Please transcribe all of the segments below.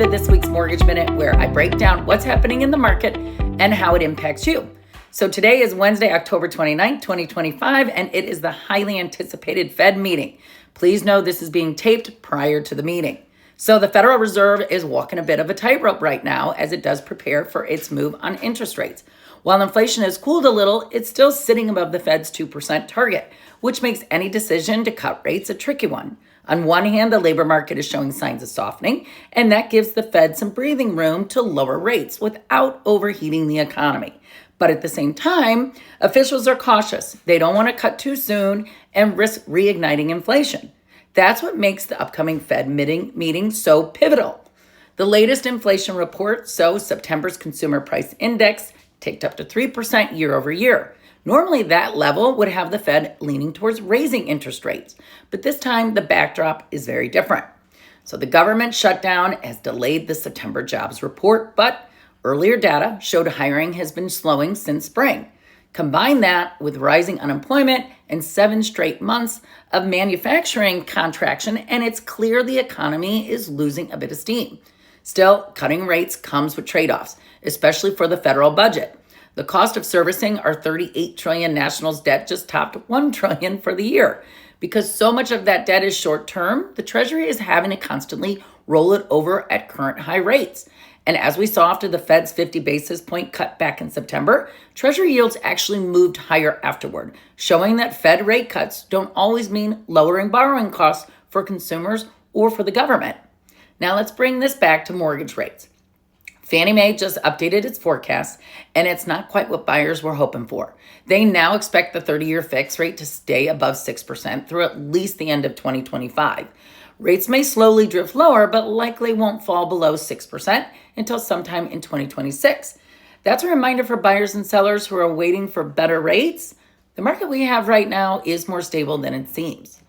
to this week's Mortgage Minute, where I break down what's happening in the market and how it impacts you. So today is Wednesday, October 29th, 2025, and it is the highly anticipated Fed meeting. Please know this is being taped prior to the meeting. So the Federal Reserve is walking a bit of a tightrope right now as it does prepare for its move on interest rates. While inflation has cooled a little, it's still sitting above the Fed's 2% target, which makes any decision to cut rates a tricky one. On one hand, the labor market is showing signs of softening, and that gives the Fed some breathing room to lower rates without overheating the economy. But at the same time, officials are cautious. They don't want to cut too soon and risk reigniting inflation. That's what makes the upcoming Fed meeting so pivotal. The latest inflation report shows September's consumer price index ticked up to 3% year over year. Normally, that level would have the Fed leaning towards raising interest rates, but this time the backdrop is very different. So the government shutdown has delayed the September jobs report, but earlier data showed hiring has been slowing since spring. Combine that with rising unemployment and 7 straight months of manufacturing contraction, and it's clear the economy is losing a bit of steam. Still, cutting rates comes with trade-offs, especially for the federal budget. The cost of servicing our $38 trillion nationals debt just topped $1 trillion for the year. Because so much of that debt is short-term, the Treasury is having to constantly roll it over at current high rates. And as we saw after the Fed's 50 basis point cut back in September, Treasury yields actually moved higher afterward, showing that Fed rate cuts don't always mean lowering borrowing costs for consumers or for the government. Now let's bring this back to mortgage rates. Fannie Mae just updated its forecast, and it's not quite what buyers were hoping for. They now expect the 30-year fixed rate to stay above 6% through at least the end of 2025. Rates may slowly drift lower, but likely won't fall below 6% until sometime in 2026. That's a reminder for buyers and sellers who are waiting for better rates. The market we have right now is more stable than it seems.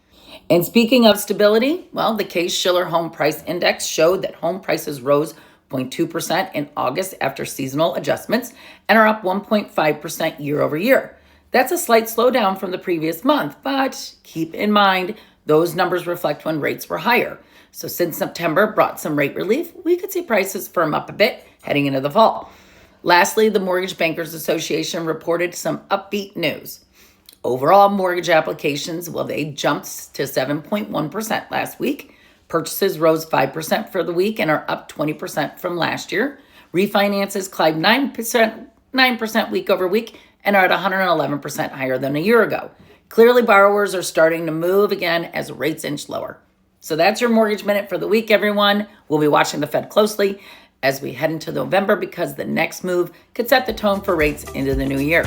And speaking of stability, well, the Case-Shiller Home Price Index showed that home prices rose 0.2% in August after seasonal adjustments and are up 1.5% year over year. That's a slight slowdown from the previous month, but keep in mind those numbers reflect when rates were higher. So since September brought some rate relief, we could see prices firm up a bit heading into the fall. Lastly, the Mortgage Bankers Association reported some upbeat news. Overall mortgage applications, well, they jumped to 7.1% last week. Purchases rose 5% for the week and are up 20% from last year. Refinances climbed 9% week over week and are at 111% higher than a year ago. Clearly, borrowers are starting to move again as rates inch lower. So that's your Mortgage Minute for the week, everyone. We'll be watching the Fed closely as we head into November because the next move could set the tone for rates into the new year.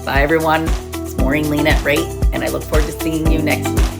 Bye, everyone. It's Maureen Lein at Rate, and I look forward to seeing you next week.